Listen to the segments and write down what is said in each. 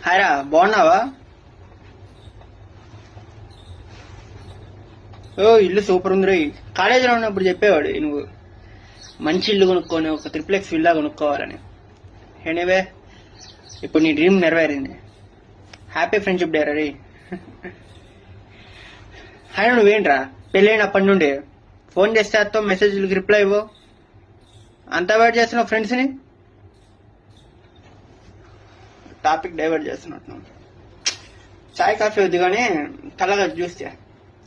హాయ్రా, బాగున్నావా? ఓ ఇల్లు సూపర్ ఉంది రోయ్. కాలేజీలో ఉన్నప్పుడు చెప్పేవాడు నువ్వు మంచి ఇల్లు కొనుక్కొని ఒక ట్రిప్లెక్స్ విల్లా కొనుక్కోవాలని. ఎనీవే ఇప్పుడు నీ డ్రీమ్ నెరవేరింది. హ్యాపీ ఫ్రెండ్షిప్ డే రీ. హాయ్, నువ్వేంట్రా పెళ్ళైనప్పటి నుండి ఫోన్ చేస్తే అత్తో మెసేజ్లకి రిప్లై ఇవ్వవు, అంతా వెయిట్ చేస్తున్నావు ఫ్రెండ్స్ని. టాపిక్ డైవర్ట్ చేస్తున్నట్టు. చాయ్ కాఫీ వద్దు కానీ కళ్ళగా చూస్తే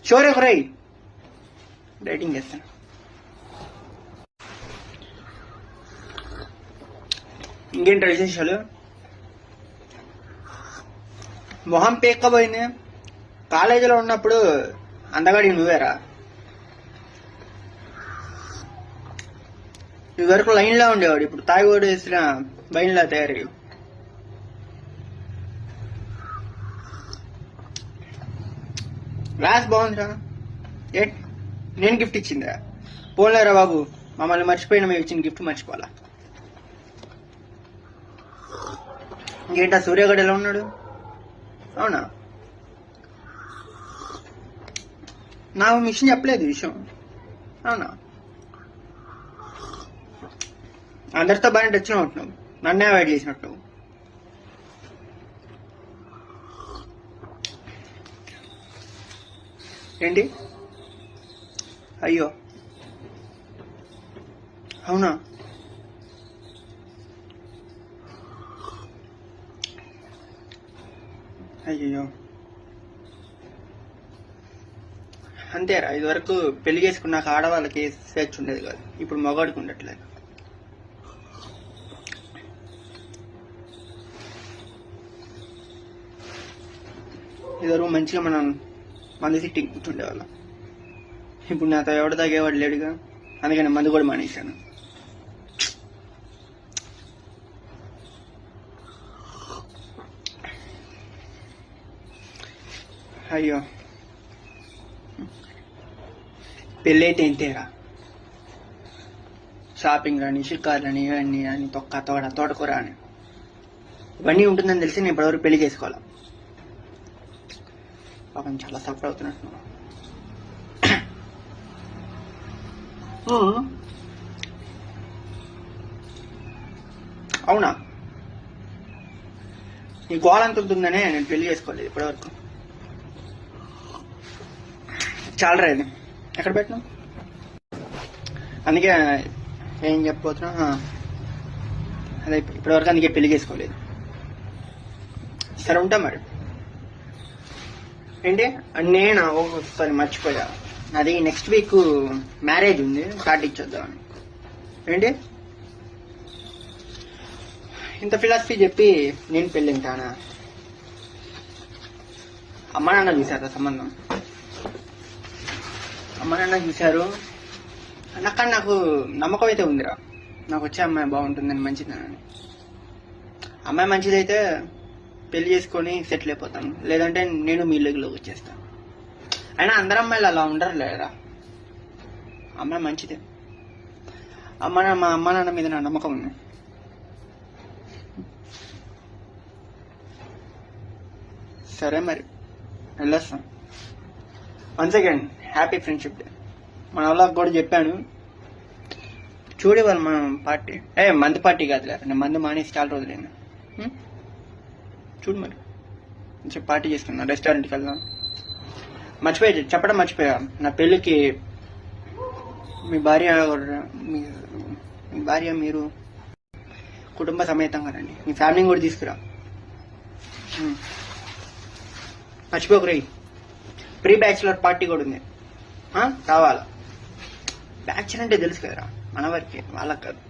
షోరే ఫ్రై డైటింగ్ చేస్తాను. ఇంకేంటి విశేషాలు? మొహం పేక్కపోయింది. కాలేజీలో ఉన్నప్పుడు అందగాడికి నువ్వేరా. ఇదివరకు లైన్లో ఉండేవాడు, ఇప్పుడు తాగివాడు వేసిన బయలులా తయారయ్యి. గ్లాస్ బాగుందిరా. ఏ నేను గిఫ్ట్ ఇచ్చిందిరా? పోలేరా బాబు, మమ్మల్ని మర్చిపోయిన మేము ఇచ్చిన గిఫ్ట్ మర్చిపోవాలా? ఇంకేంటా సూర్యగడ్ ఎలా ఉన్నాడు? అవునా, నాకు మిషన్ చెప్పలేదు విషయం. అవునా, అందరితో బాగానే టచ్లో ఉంటున్నావు, నన్నే అవాయిడ్ చేసినట్టు. ఏంటి? అయ్యో అవునా, అయ్యో అంతేరా. ఇదివరకు పెళ్లి చేసుకున్నాక ఆడవాళ్ళకి స్వేచ్ఛ ఉండేది కాదు, ఇప్పుడు మగవాడికి ఉండట్లేదు. ఇదివరకు మంచిగా మనం మందు సిట్టి కూర్చుండేవాళ్ళం, ఇప్పుడు నాతో ఎవడు తాగేవాడు లేడుగా, అందుకని మందు కూడా మానేశాను. అయ్యో పెళ్ళైతే ఇంతేరా. షాపింగ్ అని, షికార్లని, ఇవన్నీ అని, తోటకూర అని ఇవన్నీ ఉంటుందని తెలిసి నేను ఇప్పటివరకు పెళ్లి చేసుకోవాలి. పాపం చాలా సఫర్ అవుతున్నట్టు. అవునా, నీ గోల్ అంత ఉంటుందనే నేను పెళ్లి చేసుకోలేదు ఇప్పటివరకు. చాలా రైదు ఎక్కడ పెట్టినా, అందుకే ఏం చెప్పబోతున్నా, అదే ఇప్పటివరకు అందుకే పెళ్లి చేసుకోలేదు. సరే ఉంటా మరి. ఏంటి నేను ఒకసారి మర్చిపోయా, అది నెక్స్ట్ వీక్ మ్యారేజ్ ఉంది, కార్డు ఇచ్చొద్దామని. ఏంటి ఇంత ఫిలాసఫీ చెప్పి నేను పెళ్ళి ఉంటానా? అమ్మ నాన్న చూసారా సంబంధం? అమ్మ నాన్న చూశారు, అక్కడ నాకు నమ్మకం అయితే ఉందిరా, నాకు వచ్చే అమ్మాయి బాగుంటుందని, మంచిదని. అమ్మాయి మంచిదైతే పెళ్లి చేసుకొని సెటిల్ అయిపోతాను, లేదంటే నేను మీ లెగ్లోకి వచ్చేస్తాను. అయినా అందరు అమ్మాయిలు అలా ఉండరు లేరా. అమ్మాయి మంచిదే. మా అమ్మ నాన్న మీద నా నమ్మకం ఉంది. సరే మరి వెళ్ళొస్తాం. Once again happy friendship day. మన వాళ్ళకి కూడా చెప్పాను, చూడే వాళ్ళు మనం పార్టీ మందు పార్టీ కాదులే, నేను మందు మానేసి చాలా రోజులైనా. చూడు మరి మంచి పార్టీ చేసుకున్నా, రెస్టారెంట్కి వెళ్దాం. చెప్పడం మర్చిపోయా, నా పెళ్ళికి మీ భార్య మీరు కుటుంబ సమేతంగా రండి, మీ ఫ్యామిలీని కూడా తీసుకురా. మర్చిపోకు రే. ప్రీ బ్యాచులర్ పార్టీ కూడా ఉంది, కావాలా? బ్యాచులర్ అంటే తెలుసు కదరా, మన వరకే, వాళ్ళకి కాదు.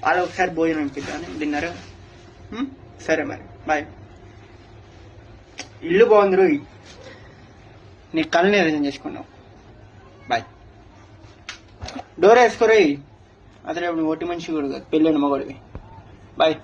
వాళ్ళకి ఒకసారి భోజనం అనిపిద్దామని, డిన్నర్. సరే మరి బాయ్. ఇల్లు బాగుంది రోయ్, నీ కళ్ళని అరేంజ్ చేసుకున్నావు. బాయ్. డోర్ వేసుకోరై, అదే ఒట్టి మనిషి కూడా కాదు, పెళ్ళైన మగవాడివి. బాయ్.